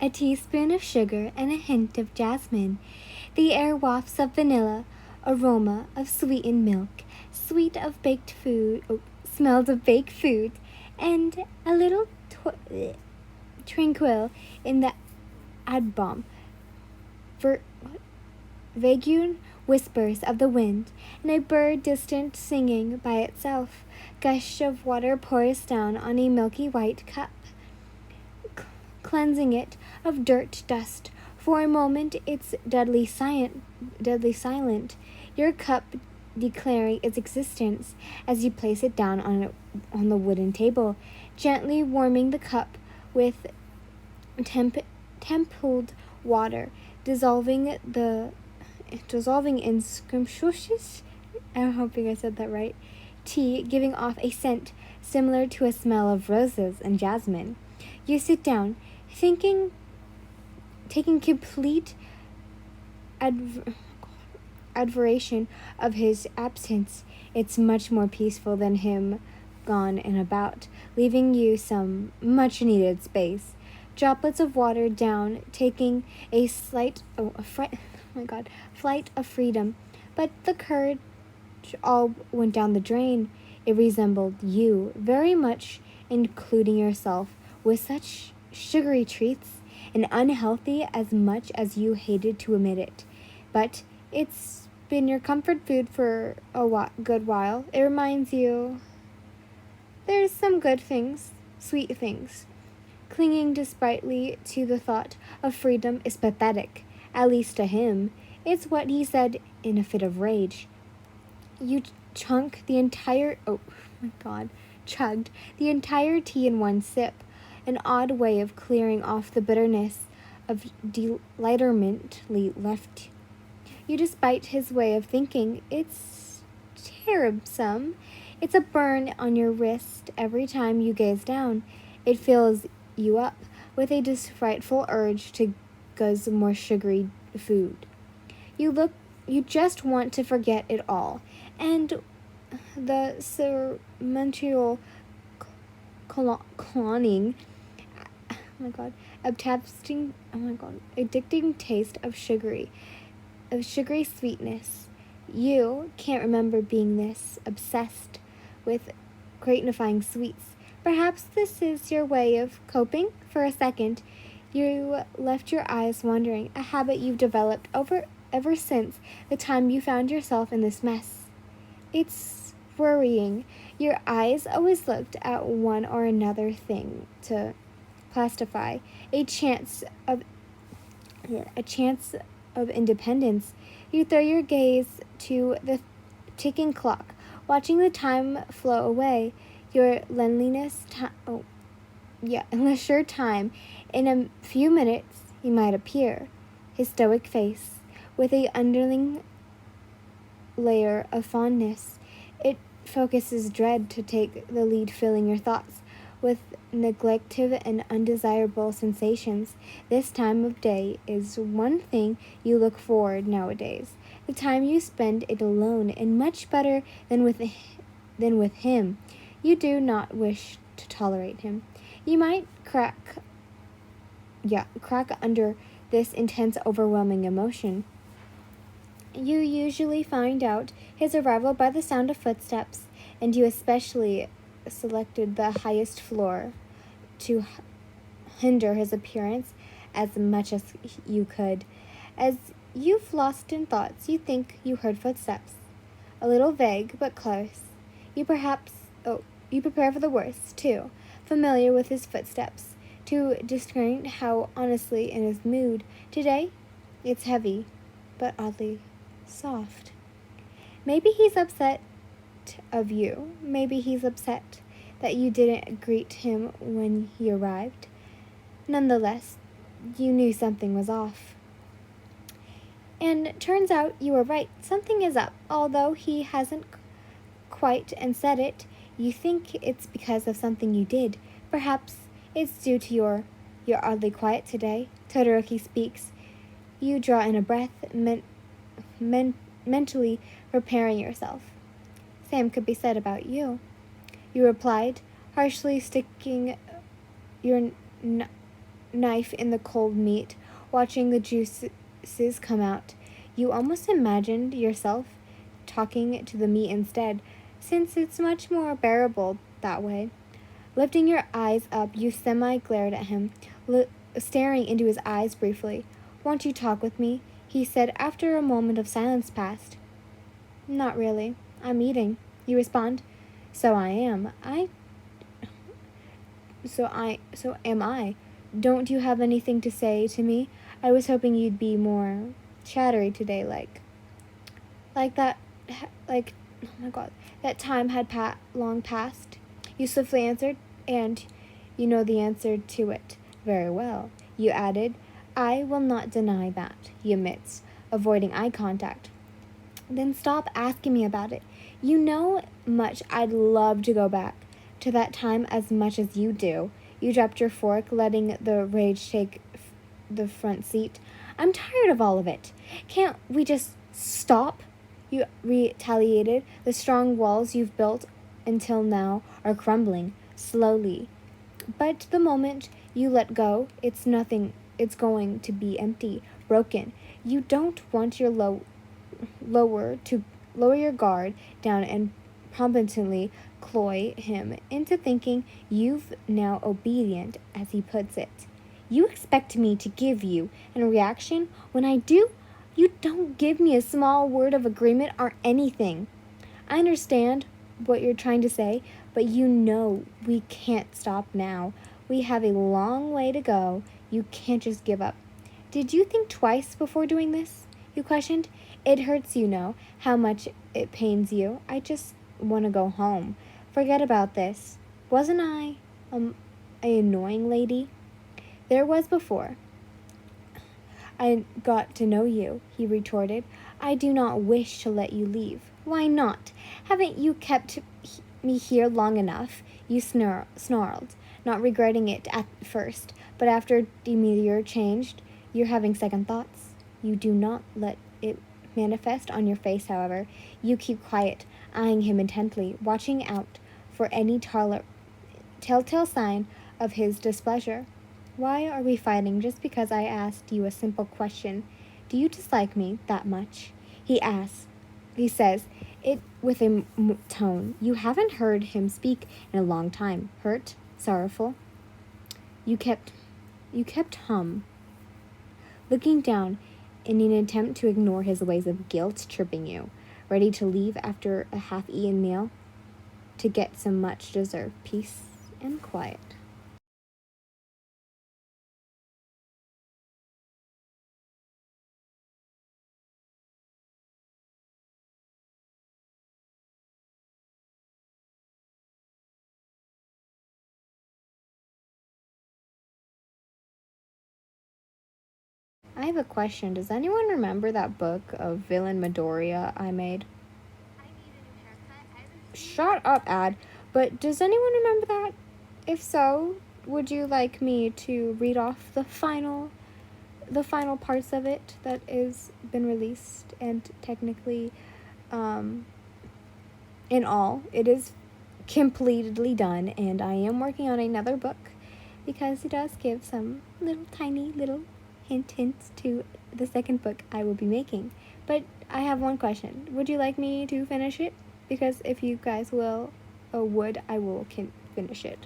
a teaspoon of sugar, and a hint of jasmine. The air wafts of vanilla, aroma of sweetened milk, sweet of baked food, smells of baked food, and a little tranquil in the adbomb. For vague whispers of the wind, and a bird distant singing by itself. Gush of water pours down on a milky white cup, cleansing it of dirt dust. For a moment it's deadly silent, your cup declaring its existence as you place it down on the wooden table, gently warming the cup with tempered water, dissolving in scrumptious, I'm hoping I said that right, tea, giving off a scent similar to a smell of roses and jasmine. You sit down, taking complete admiration of his absence. It's much more peaceful than him gone and about, leaving you some much needed space. Droplets of water down, taking a flight of freedom, but the courage all went down the drain. It resembled you very much, including yourself, with such sugary treats, and unhealthy as much as you hated to admit it. But it's been your comfort food for a good while. It reminds you there's some good things, sweet things. Clinging desperately to the thought of freedom is pathetic, at least to him. It's what he said in a fit of rage. You chugged the entire tea in one sip, an odd way of clearing off the bitterness of delightment left you. Despite his way of thinking, it's terrible. It's a burn on your wrist every time you gaze down. It fills you up with a frightful urge to guzzle some more sugary food. You just want to forget it all, and the ceremonial cloning, addicting taste of sugary sweetness. You can't remember being this obsessed with gratifying sweets. Perhaps this is your way of coping. For a second, you left your eyes wandering, a habit you've developed ever since the time you found yourself in this mess. It's worrying. Your eyes always looked at one or another thing to plastify, a chance of independence. You throw your gaze to the ticking clock, watching the time flow away. Your sure time. In a few minutes, he might appear, his stoic face, with a underlying layer of fondness. It focuses dread to take the lead, filling your thoughts with neglective and undesirable sensations. This time of day is one thing you look forward nowadays. The time you spend it alone, and much better than with him. You do not wish to tolerate him. You might crack under this intense, overwhelming emotion. You usually find out his arrival by the sound of footsteps, and you especially selected the highest floor to hinder his appearance as much as you could. As you've lost in thoughts, you think you heard footsteps, a little vague but close. You prepare for the worst, too, familiar with his footsteps, to discern how honestly in his mood. Today, it's heavy, but oddly soft. Maybe he's upset of you. Maybe he's upset that you didn't greet him when he arrived. Nonetheless, you knew something was off. And turns out you were right. Something is up. Although he hasn't quite said it, you think it's because of something you did. Perhaps it's due to you're oddly quiet today. Todoroki speaks. You draw in a breath, mentally preparing yourself. Same could be said about you. You replied, harshly sticking your knife in the cold meat, watching the juices come out. You almost imagined yourself talking to the meat instead, since it's much more bearable that way. Lifting your eyes up, you semi-glared at him, staring into his eyes briefly. "Won't you talk with me?" he said after a moment of silence passed. "Not really. I'm eating," you respond. "So I am. So am I. Don't you have anything to say to me? I was hoping you'd be more chattery today, like that, like, oh my god, that time had long passed." You swiftly answered, "And you know the answer to it very well," you added. "I will not deny that," he admits, avoiding eye contact. "Then stop asking me about it. You know much I'd love to go back to that time as much as you do." You dropped your fork, letting the rage take the front seat. "I'm tired of all of it. Can't we just stop?" You retaliated. "The strong walls you've built until now are crumbling, slowly. But the moment you let go, it's going to be empty, broken. You don't want your lower your guard down and competently cloy him into thinking you've now obedient, as he puts it. You expect me to give you a reaction. When I do, you don't give me a small word of agreement or anything. I understand what you're trying to say, but you know we can't stop now. We have a long way to go. You can't just give up." "Did you think twice before doing this?" you questioned. "It hurts, you know, how much it pains you. I just want to go home. Forget about this. Wasn't I, an annoying lady?" "There was before I got to know you," he retorted. "I do not wish to let you leave." "Why not? Haven't you kept me here long enough?" You snarled, not regretting it at first, but after demure changed, you're having second thoughts. You do not let it manifest on your face, however. You keep quiet, eyeing him intently, watching out for any telltale sign of his displeasure. "Why are we fighting just because I asked you a simple question? Do you dislike me that much?" He asks. He says it with a tone you haven't heard him speak in a long time. Hurt? Sorrowful? You kept hum, looking down in an attempt to ignore his ways of guilt tripping you, ready to leave after a half-eaten meal to get some much-deserved peace and quiet. I have a question. Does anyone remember that book of Villain Midoriya I made? Shut up, Ad. But does anyone remember that? If so, would you like me to read off the final parts of it that is been released? And technically, um, in all, it is completely done, and I am working on another book because it does give some little tiny little hints to the second book I will be making. But I have one question. Would you like me to finish it? Because if you guys will, or would, I will finish it.